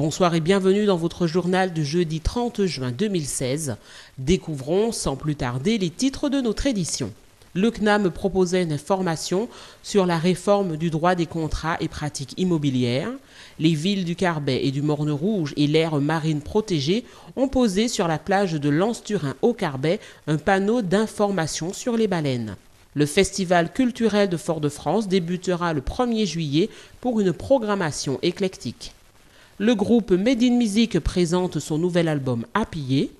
Bonsoir et bienvenue dans votre journal du jeudi 30 juin 2016. Découvrons sans plus tarder les titres de notre édition. Le CNAM proposait une formation sur la réforme du droit des contrats et pratiques immobilières. Les villes du Carbet et du Morne Rouge et l'aire marine protégée ont posé sur la plage de Lens-Turin au Carbet un panneau d'information sur les baleines. Le festival culturel de Fort-de-France débutera le 1er juillet pour une programmation éclectique. Le groupe Made in Music présente son nouvel album Happyé.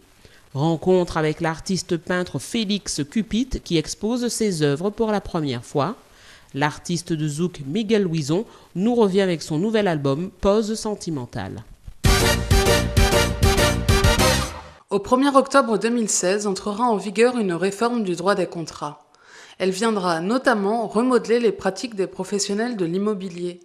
Rencontre avec l'artiste peintre Félix Cupit qui expose ses œuvres pour la première fois. L'artiste de zouk Miguel Luison nous revient avec son nouvel album Pause sentimentale. Au 1er octobre 2016 entrera en vigueur une réforme du droit des contrats. Elle viendra notamment remodeler les pratiques des professionnels de l'immobilier.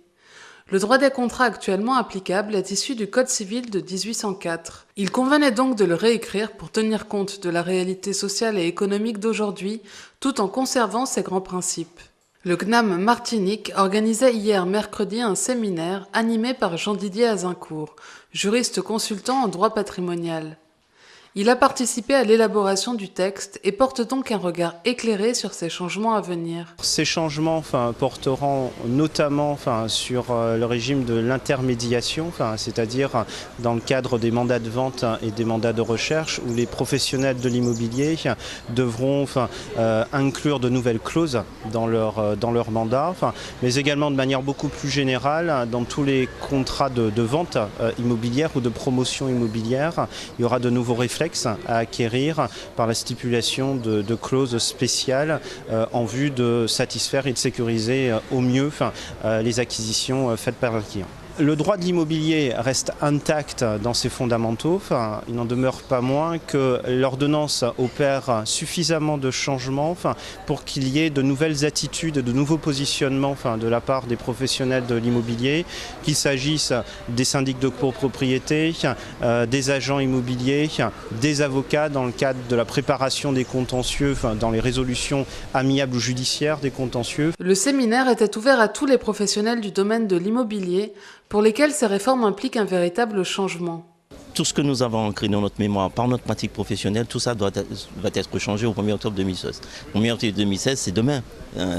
Le droit des contrats actuellement applicable est issu du Code civil de 1804. Il convenait donc de le réécrire pour tenir compte de la réalité sociale et économique d'aujourd'hui, tout en conservant ses grands principes. Le CNAM Martinique organisait hier mercredi un séminaire animé par Jean-Didier Azincourt, juriste consultant en droit patrimonial. Il a participé à l'élaboration du texte et porte donc un regard éclairé sur ces changements à venir. Ces changements porteront notamment sur le régime de l'intermédiation, c'est-à-dire dans le cadre des mandats de vente et des mandats de recherche où les professionnels de l'immobilier devront inclure de nouvelles clauses dans leur mandat, mais également de manière beaucoup plus générale dans tous les contrats de vente immobilière ou de promotion immobilière. Il y aura de nouveaux réflexes à acquérir par la stipulation de clauses spéciales en vue de satisfaire et de sécuriser au mieux les acquisitions faites par le client. Le droit de l'immobilier reste intact dans ses fondamentaux. Il n'en demeure pas moins que l'ordonnance opère suffisamment de changements pour qu'il y ait de nouvelles attitudes, de nouveaux positionnements de la part des professionnels de l'immobilier, qu'il s'agisse des syndics de copropriété, des agents immobiliers, des avocats dans le cadre de la préparation des contentieux, dans les résolutions amiables ou judiciaires des contentieux. Le séminaire était ouvert à tous les professionnels du domaine de l'immobilier, pour lesquels ces réformes impliquent un véritable changement. Tout ce que nous avons ancré dans notre mémoire par notre pratique professionnelle, tout ça va être changé au 1er octobre 2016. Le 1er octobre 2016, c'est demain.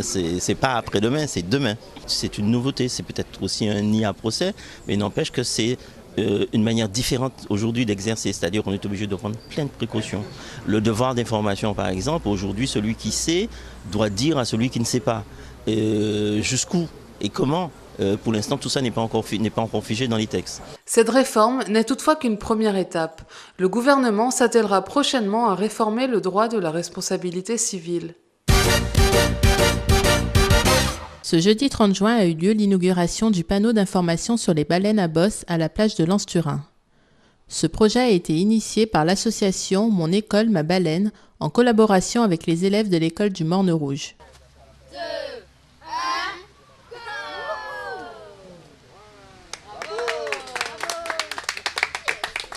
C'est pas après-demain, c'est demain. C'est une nouveauté, c'est peut-être aussi un nid à procès, mais il n'empêche que c'est une manière différente aujourd'hui d'exercer, c'est-à-dire qu'on est obligé de prendre plein de précautions. Le devoir d'information, par exemple, aujourd'hui, celui qui sait doit dire à celui qui ne sait pas. Jusqu'où et comment pour l'instant, tout ça n'est pas encore figé dans les textes. Cette réforme n'est toutefois qu'une première étape. Le gouvernement s'attellera prochainement à réformer le droit de la responsabilité civile. Ce jeudi 30 juin a eu lieu l'inauguration du panneau d'information sur les baleines à bosse à la plage de Lens-Turin. Ce projet a été initié par l'association Mon école, ma baleine, en collaboration avec les élèves de l'école du Morne Rouge.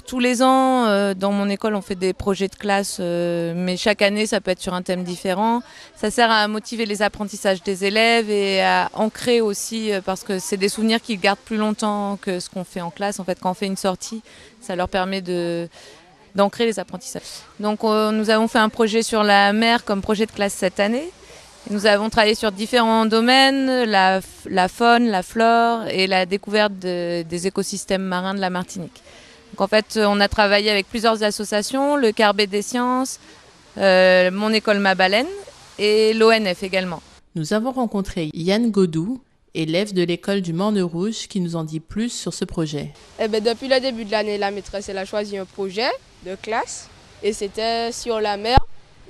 Tous les ans, dans mon école, on fait des projets de classe, mais chaque année, ça peut être sur un thème différent. Ça sert à motiver les apprentissages des élèves et à ancrer aussi, parce que c'est des souvenirs qu'ils gardent plus longtemps que ce qu'on fait en classe. En fait, quand on fait une sortie, ça leur permet d'ancrer les apprentissages. Donc, nous avons fait un projet sur la mer comme projet de classe cette année. Nous avons travaillé sur différents domaines, la faune, la flore et la découverte des écosystèmes marins de la Martinique. Donc en fait, on a travaillé avec plusieurs associations, le Carbet des sciences, Mon école, ma baleine et l'ONF également. Nous avons rencontré Yann Godou, élève de l'école du Morne Rouge, qui nous en dit plus sur ce projet. Depuis le début de l'année, la maîtresse elle a choisi un projet de classe et c'était sur la mer.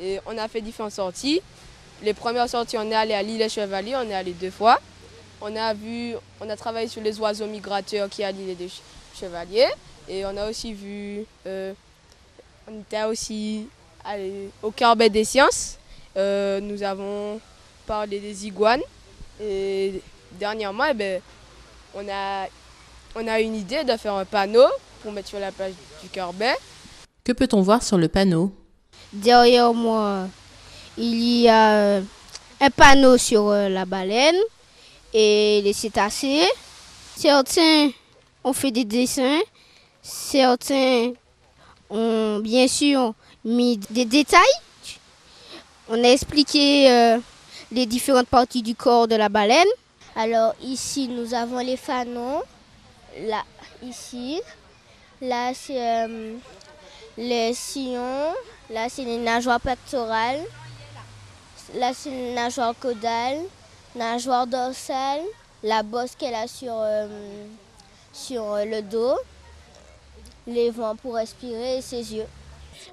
Et on a fait différentes sorties. Les premières sorties, on est allé à l'île des Chevaliers, on est allé 2 fois. On a travaillé sur les oiseaux migrateurs qui est à l'île des Chevaliers. Et on a aussi vu, on était aussi allé au Carbet des sciences. Nous avons parlé des iguanes. Et dernièrement, on a une idée de faire un panneau pour mettre sur la plage du Carbet. Que peut-on voir sur le panneau ? Derrière moi, il y a un panneau sur la baleine et les cétacés. Certains ont fait des dessins Certains ont bien sûr mis des détails. On a expliqué les différentes parties du corps de la baleine. Alors ici, nous avons les fanons. Là, ici. Là, c'est les sillons. Là, c'est les nageoires pectorales. Là, c'est les nageoires caudales, nageoire dorsale, la bosse qu'elle a sur le dos, les vents pour respirer et ses yeux.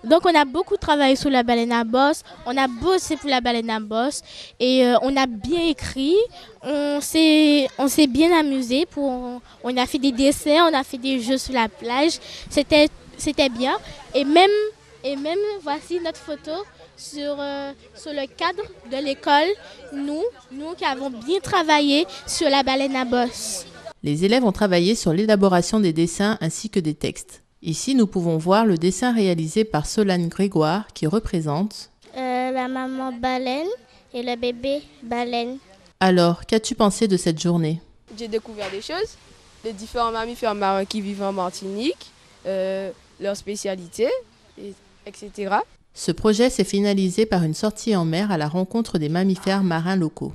Donc on a beaucoup travaillé sur la baleine à bosse, on a bossé pour la baleine à bosse et on a bien écrit, on s'est bien amusé, on a fait des dessins, on a fait des jeux sur la plage, c'était bien et même voici notre photo sur le cadre de l'école, nous qui avons bien travaillé sur la baleine à bosse. Les élèves ont travaillé sur l'élaboration des dessins ainsi que des textes. Ici, nous pouvons voir le dessin réalisé par Solane Grégoire qui représente la maman baleine et le bébé baleine. Alors, qu'as-tu pensé de cette journée? J'ai découvert des choses, les différents mammifères marins qui vivent en Martinique, leurs spécialités, etc. Ce projet s'est finalisé par une sortie en mer à la rencontre des mammifères marins locaux.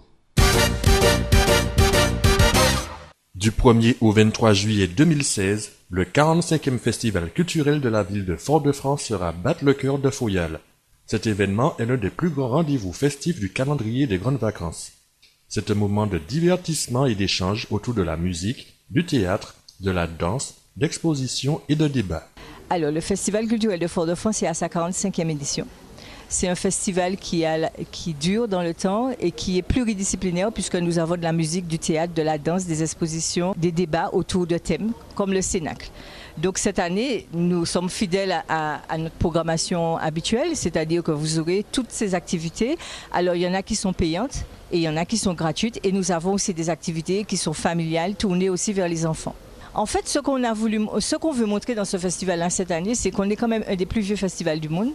Du 1er au 23 juillet 2016, le 45e festival culturel de la ville de Fort-de-France sera battre le cœur de Foyal. Cet événement est l'un des plus grands rendez-vous festifs du calendrier des grandes vacances. C'est un moment de divertissement et d'échange autour de la musique, du théâtre, de la danse, d'exposition et de débat. Alors, le Festival culturel de Fort-de-France est à sa 45e édition. C'est un festival qui dure dans le temps et qui est pluridisciplinaire puisque nous avons de la musique, du théâtre, de la danse, des expositions, des débats autour de thèmes comme le Cénacle. Donc cette année, nous sommes fidèles à notre programmation habituelle, c'est-à-dire que vous aurez toutes ces activités. Alors il y en a qui sont payantes et il y en a qui sont gratuites et nous avons aussi des activités qui sont familiales, tournées aussi vers les enfants. En fait, ce qu'on veut montrer dans ce festival-là cette année, c'est qu'on est quand même un des plus vieux festivals du monde,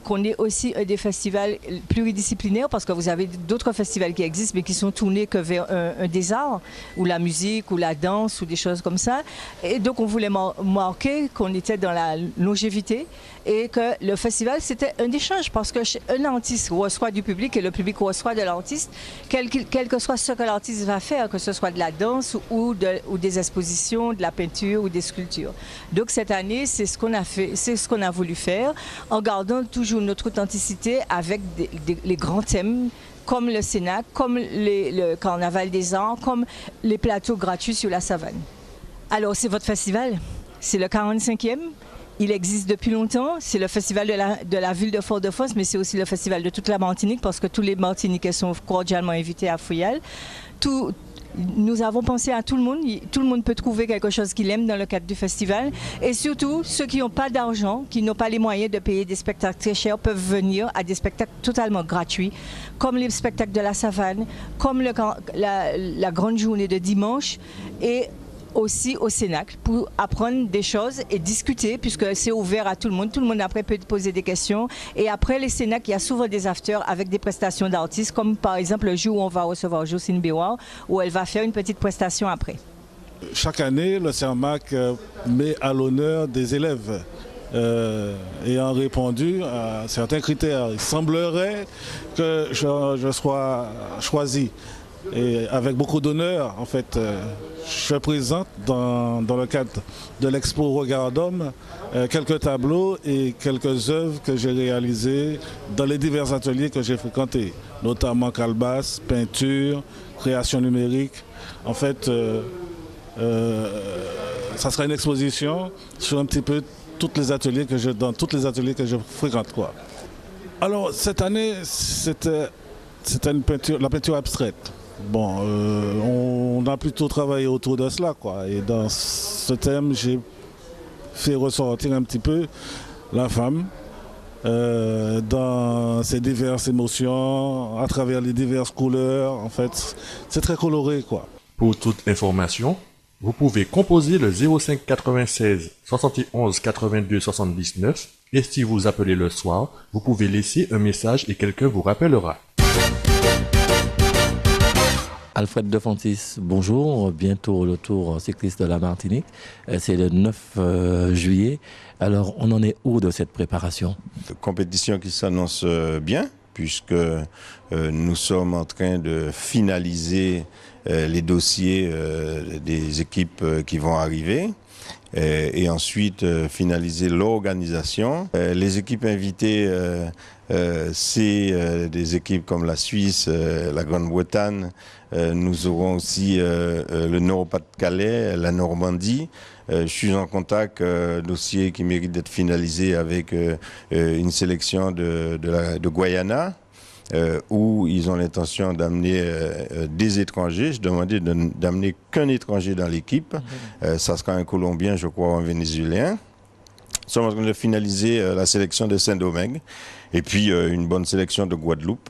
qu'on est aussi un des festivals pluridisciplinaires parce que vous avez d'autres festivals qui existent mais qui sont tournés que vers un des arts ou la musique ou la danse ou des choses comme ça. Et donc on voulait marquer qu'on était dans la longévité et que le festival c'était un échange parce qu'un artiste reçoit du public et le public reçoit de l'artiste, quel que soit ce que l'artiste va faire, que ce soit de la danse ou des expositions, de la peinture ou des sculptures. Donc cette année c'est ce qu'on a fait, c'est ce qu'on a voulu faire en gardant toujours notre authenticité avec les grands thèmes comme le Cénacle, comme le Carnaval des Arts, comme les plateaux gratuits sur la savane. Alors c'est votre festival, c'est le 45e, il existe depuis longtemps, c'est le festival de la ville de Fort-de-France, mais c'est aussi le festival de toute la Martinique parce que tous les Martiniquais sont cordialement invités à Foyal. Nous avons pensé à tout le monde peut trouver quelque chose qu'il aime dans le cadre du festival et surtout ceux qui n'ont pas d'argent, qui n'ont pas les moyens de payer des spectacles très chers peuvent venir à des spectacles totalement gratuits comme les spectacles de la savane, comme la grande journée de dimanche et aussi au Cénacle pour apprendre des choses et discuter puisque c'est ouvert à tout le monde après peut poser des questions et après les Cénacles il y a souvent des afters avec des prestations d'artistes comme par exemple le jour où on va recevoir Jocelyne Béouard où elle va faire une petite prestation après. Chaque année le CERMAC met à l'honneur des élèves ayant répondu à certains critères. Il semblerait que je sois choisi. Et avec beaucoup d'honneur, en fait, je présente dans le cadre de l'expo Regard d'Homme quelques tableaux et quelques œuvres que j'ai réalisées dans les divers ateliers que j'ai fréquentés, notamment calebasse, peinture, création numérique. En fait, ça sera une exposition sur un petit peu dans tous les ateliers que je fréquente, quoi. Alors cette année, c'était la peinture abstraite. Bon, on a plutôt travaillé autour de cela, quoi. Et dans ce thème, j'ai fait ressortir un petit peu la femme dans ses diverses émotions, à travers les diverses couleurs. En fait, c'est très coloré, quoi. Pour toute information, vous pouvez composer le 05 96 71 82 79 et si vous appelez le soir, vous pouvez laisser un message et quelqu'un vous rappellera. Alfred De Fontis, bonjour, bientôt le Tour cycliste de la Martinique, c'est le 9 juillet, alors on en est où de cette préparation? Compétition qui s'annonce bien, puisque nous sommes en train de finaliser les dossiers des équipes qui vont arriver. Et ensuite finaliser l'organisation. Les équipes invitées, c'est des équipes comme la Suisse, la Grande-Bretagne. Nous aurons aussi le Nord-Pas-de-Calais, la Normandie. Je suis en contact, dossier qui mérite d'être finalisé avec une sélection de Guyana. Où ils ont l'intention d'amener des étrangers. Je demandais d'amener qu'un étranger dans l'équipe. Ça sera un Colombien, je crois, un Vénézuélien. Nous sommes en train de finaliser la sélection de Saint-Domingue. Et puis une bonne sélection de Guadeloupe,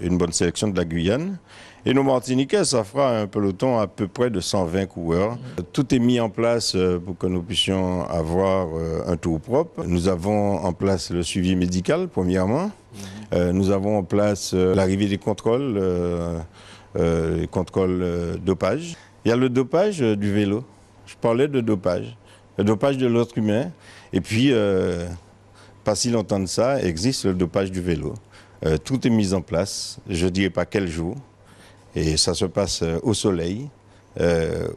une bonne sélection de la Guyane. Et nos Martiniquais, ça fera un peloton à peu près de 120 coureurs. Tout est mis en place pour que nous puissions avoir un tour propre. Nous avons en place le suivi médical, premièrement. Nous avons en place l'arrivée des contrôles, les contrôles dopage. Il y a le dopage du vélo. Je parlais de dopage. Le dopage de l'autre humain. Et puis, pas si longtemps de ça, existe le dopage du vélo. Tout est mis en place. Je ne dirai pas quel jour. Et ça se passe au soleil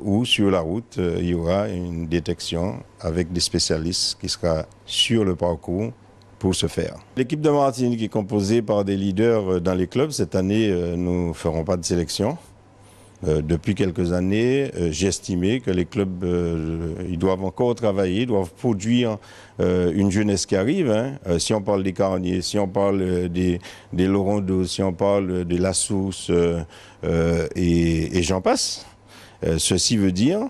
ou sur la route. Il y aura une détection avec des spécialistes qui sera sur le parcours pour ce faire. L'équipe de Martinique est composée par des leaders dans les clubs. Cette année, nous ne ferons pas de sélection. Depuis quelques années, j'ai estimé que les clubs ils doivent encore travailler, doivent produire une jeunesse qui arrive. Si on parle des Carniers, si on parle des Laurondeau, si on parle de la Sousse et j'en passe. Ceci veut dire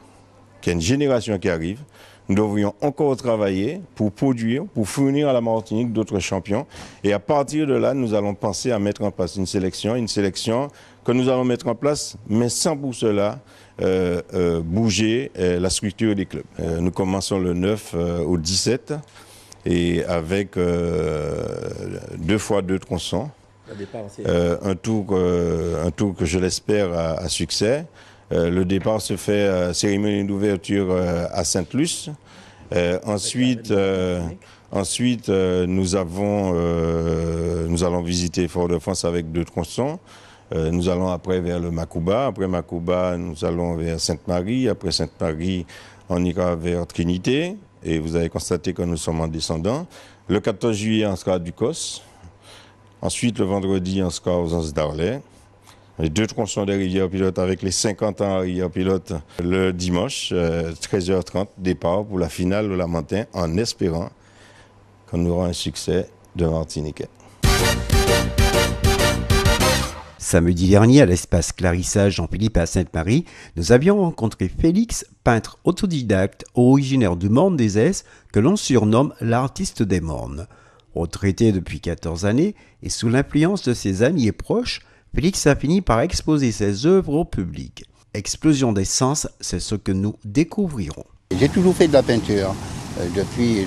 qu'il y a une génération qui arrive. Nous devrions encore travailler pour produire, pour fournir à la Martinique d'autres champions. Et à partir de là, nous allons penser à mettre en place une sélection que nous allons mettre en place, mais sans pour cela bouger la structure des clubs. Nous commençons le 9 au 17 et avec 2 fois 2 tronçons. Un tour que je l'espère à succès. Le départ se fait cérémonie d'ouverture à Sainte-Luce. Ensuite, nous allons visiter Fort-de-France avec 2 tronçons. Nous allons après vers le Macouba. Après Macouba, nous allons vers Sainte-Marie. Après Sainte-Marie, on ira vers Trinité. Et vous avez constaté que nous sommes en descendant. Le 14 juillet, on sera à Ducos. Ensuite, le vendredi, on sera aux Anses d'Arlay. Les 2 tronçons des rivières-pilotes avec les 50 ans à rivière-pilote le dimanche, 13h30, départ pour la finale de la Lamentin, en espérant qu'on aura un succès de Martiniquais. Samedi dernier, à l'espace Clarissage Jean-Philippe à Sainte-Marie, nous avions rencontré Félix, peintre autodidacte originaire du Morne des Esses, que l'on surnomme l'artiste des Mornes. Retraité depuis 14 années et sous l'influence de ses amis et proches, Félix a fini par exposer ses œuvres au public. Explosion des sens, c'est ce que nous découvrirons. J'ai toujours fait de la peinture depuis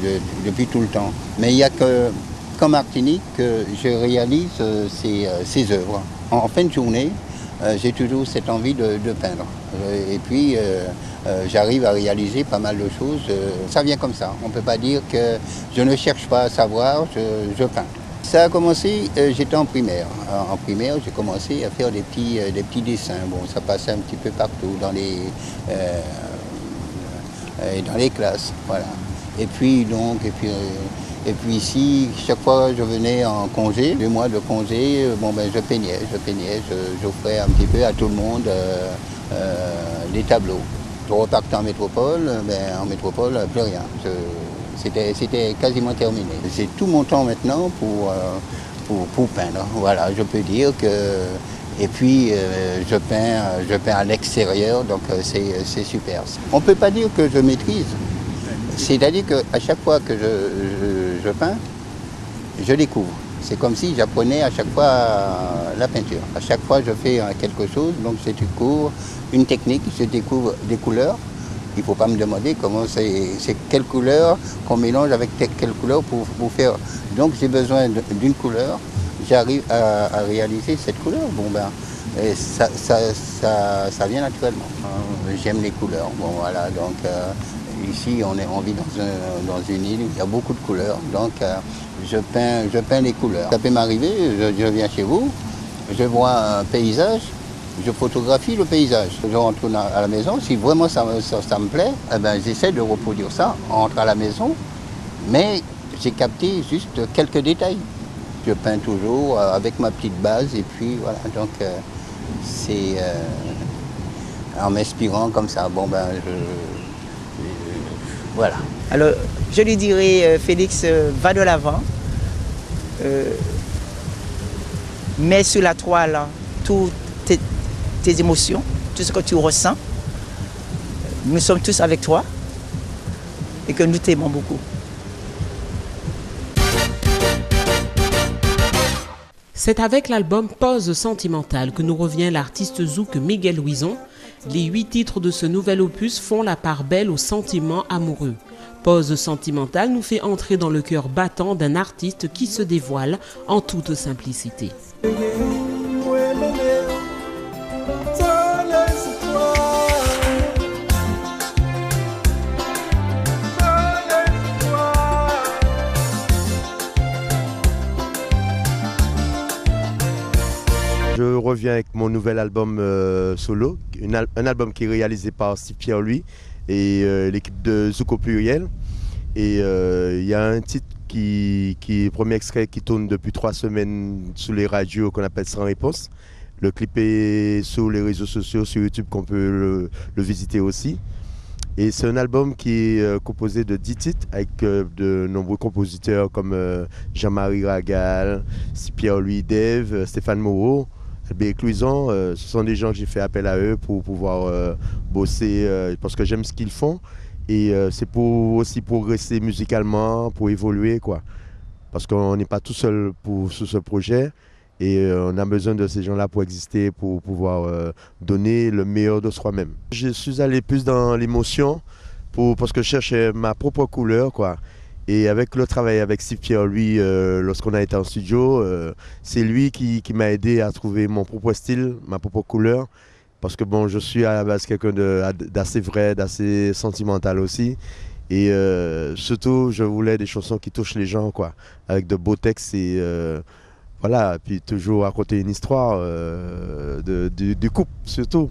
tout le temps. Mais il n'y a qu'en Martinique que je réalise ces œuvres. En fin de journée, j'ai toujours cette envie de peindre. Et puis, j'arrive à réaliser pas mal de choses. Ça vient comme ça. On ne peut pas dire que je ne cherche pas à savoir, je peins. Ça a commencé, j'étais en primaire. En primaire, j'ai commencé à faire des petits dessins. Bon, ça passait un petit peu partout dans les classes, voilà. Et puis ici, chaque fois que je venais en congé, 2 mois de congé, je peignais, j'offrais un petit peu à tout le monde des tableaux. Je repartais en métropole, en métropole, plus rien. C'était quasiment terminé. C'est tout mon temps maintenant pour peindre. Voilà, je peux dire que... Et puis, je peins à l'extérieur, donc c'est super. On ne peut pas dire que je maîtrise. C'est-à-dire qu'à chaque fois que je peins, je découvre. C'est comme si j'apprenais à chaque fois la peinture. À chaque fois, je fais quelque chose, donc je découvre une technique, je découvre des couleurs. Il ne faut pas me demander comment c'est quelle couleur qu'on mélange avec quelle couleur pour faire. Donc j'ai besoin d'une couleur, j'arrive à réaliser cette couleur. Et ça vient naturellement. J'aime les couleurs. Bon voilà, donc ici on vit dans une île où il y a beaucoup de couleurs. Donc je peins les couleurs. Ça peut m'arriver, je viens chez vous, je vois un paysage, je photographie le paysage. Je retourne à la maison, si vraiment ça me plaît, eh ben, j'essaie de reproduire ça, on rentre à la maison, mais j'ai capté juste quelques détails. Je peins toujours avec ma petite base et puis voilà, donc c'est en m'inspirant comme ça. Bon ben voilà. Alors je lui dirais Félix, va de l'avant, mets sur la toile toutes tes émotions, tout ce que tu ressens. Nous sommes tous avec toi et que nous t'aimons beaucoup. C'est avec l'album Pause sentimentale que nous revient l'artiste zouk Miguel Louison. Les 8 titres de ce nouvel opus font la part belle aux sentiments amoureux. Pause sentimentale nous fait entrer dans le cœur battant d'un artiste qui se dévoile en toute simplicité. Je reviens avec mon nouvel album solo, un album qui est réalisé par Steve Pierre-Louis et l'équipe de Zouk au pluriel. Et il y a un titre qui est premier extrait qui tourne depuis 3 semaines sous les radios qu'on appelle Sans Réponse. Le clip est sur les réseaux sociaux, sur YouTube, qu'on peut le visiter aussi. Et c'est un album qui est composé de 10 titres avec de nombreux compositeurs comme Jean-Marie Ragal, Steve Pierre-Louis, Dave, Stéphane Moreau. Albéric Louison, ce sont des gens que j'ai fait appel à eux pour pouvoir bosser parce que j'aime ce qu'ils font et c'est pour aussi progresser musicalement, pour évoluer quoi. Parce qu'on n'est pas tout seul sur ce projet et on a besoin de ces gens-là pour exister, pour pouvoir donner le meilleur de soi-même. Je suis allé plus dans l'émotion parce que je cherchais ma propre couleur quoi. Et avec le travail avec Steve Pierre-Louis, lorsqu'on a été en studio, c'est lui qui m'a aidé à trouver mon propre style, ma propre couleur. Parce que bon, je suis à la base quelqu'un d'assez vrai, d'assez sentimental aussi. Et surtout, je voulais des chansons qui touchent les gens, quoi, avec de beaux textes et voilà, puis toujours raconter une histoire du couple, surtout,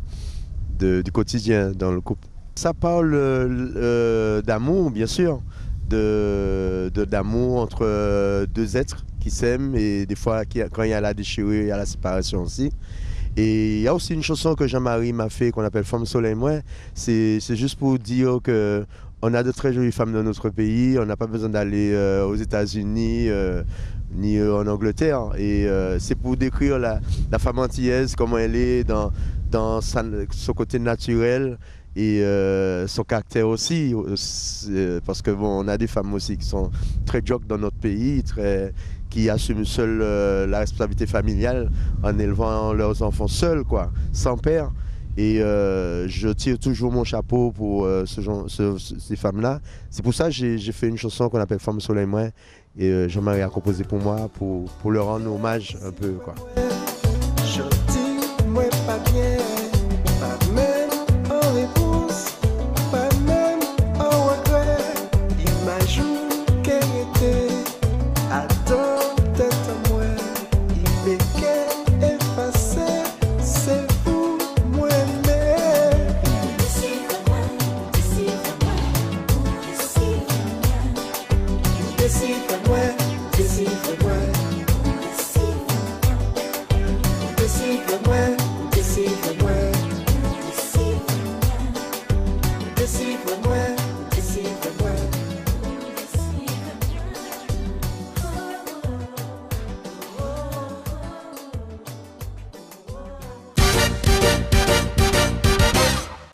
du quotidien dans le couple. Ça parle d'amour, bien sûr. D'amour entre 2 êtres qui s'aiment et des fois quand il y a la déchirure, il y a la séparation aussi. Et il y a aussi une chanson que Jean-Marie m'a fait qu'on appelle Femme Soleil Moi. C'est juste pour dire qu'on a de très jolies femmes dans notre pays, on n'a pas besoin d'aller aux États-Unis ni en Angleterre. Et c'est pour décrire la femme antillaise, comment elle est dans son côté naturel. Et son caractère aussi, parce que bon, on a des femmes aussi qui sont très jock dans notre pays, qui assument seules la responsabilité familiale en élevant leurs enfants seuls, quoi, sans père. Et je tire toujours mon chapeau pour ces femmes-là. C'est pour ça que j'ai fait une chanson qu'on appelle Femme Soleil Moi. Et Jean-Marie a composé pour moi, pour leur rendre hommage un peu, quoi. Je dis, moi pas bien, pas même en réponse, pas même en regret. Imagine qu'elle était attends tête à moi, il met qu'elle effacer, c'est vous, moi mais. Décide-moi, décide-moi, décide-moi, décide-moi, décide-moi.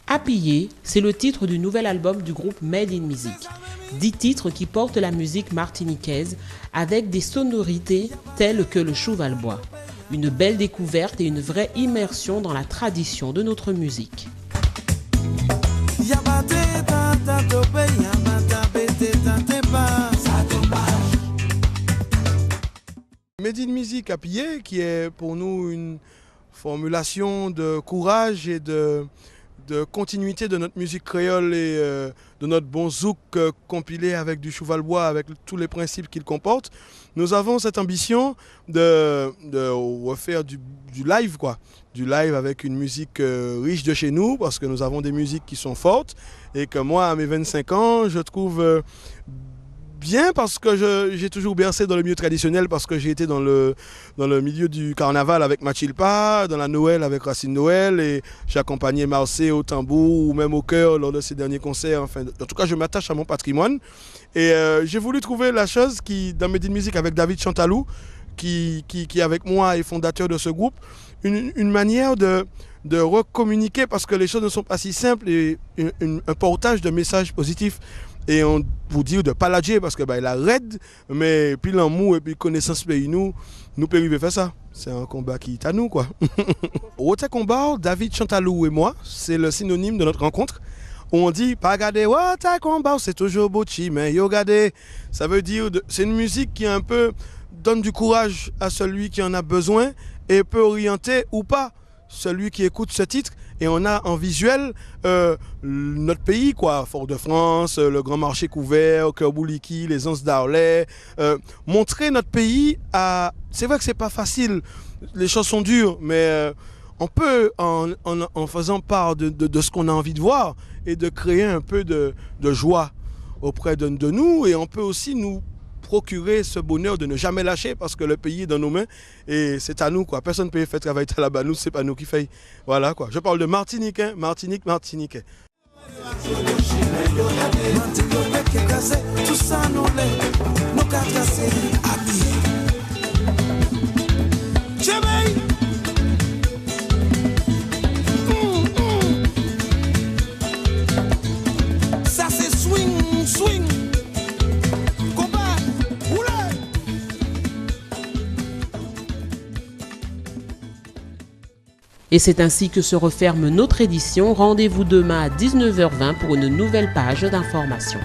Appuyé, c'est le titre du nouvel album du groupe Made in Music. 10 titres qui portent la musique martiniquaise avec des sonorités telles que le cheval-bois. Une belle découverte et une vraie immersion dans la tradition de notre musique. Made in Music Appuyé, qui est pour nous une formulation de courage et de continuité de notre musique créole et de notre bon zouk compilé avec du cheval-bois, avec tous les principes qu'il comporte. Nous avons cette ambition de refaire du live, quoi. Du live avec une musique riche de chez nous, parce que nous avons des musiques qui sont fortes et que moi, à mes 25 ans, je trouve bien parce que j'ai toujours bercé dans le milieu traditionnel, parce que j'ai été dans le milieu du carnaval avec Machilpa, dans la Noël avec Racine Noël, et j'ai accompagné Marseille au tambour ou même au chœur lors de ses derniers concerts. Enfin, en tout cas, je m'attache à mon patrimoine. Et j'ai voulu trouver la chose qui, dans Made in Music avec David Chantalou, qui avec moi est fondateur de ce groupe, une manière de recommuniquer, parce que les choses ne sont pas si simples, et un portage de messages positifs. Et on vous dit de palager parce que il a raide, mais puis l'amour et puis connaissance pays nous peut arriver faire ça. C'est un combat qui est à nous, quoi. Autre combat, David Chantalou et moi, c'est le synonyme de notre rencontre. Où on dit pas regarder Autre combat, c'est toujours Bochi, mais yo regardez. Ça veut dire c'est une musique qui un peu donne du courage à celui qui en a besoin et peut orienter ou pas celui qui écoute ce titre. Et on a en visuel notre pays, quoi, Fort-de-France, le Grand Marché Couvert, Cœur-Bouliki, les Anses d'Arlay. Montrer notre pays c'est vrai que c'est pas facile, les choses sont dures, mais on peut, en faisant part de ce qu'on a envie de voir et de créer un peu de joie auprès de nous, et on peut aussi nous procurer ce bonheur de ne jamais lâcher, parce que le pays est dans nos mains et c'est à nous, quoi. Personne ne peut faire travailler là-bas, nous, c'est pas nous qui fait. Voilà, quoi. Je parle de Martinique, hein. Martiniquais. Ça c'est swing, swing. Et c'est ainsi que se referme notre édition. Rendez-vous demain à 19h20 pour une nouvelle page d'information.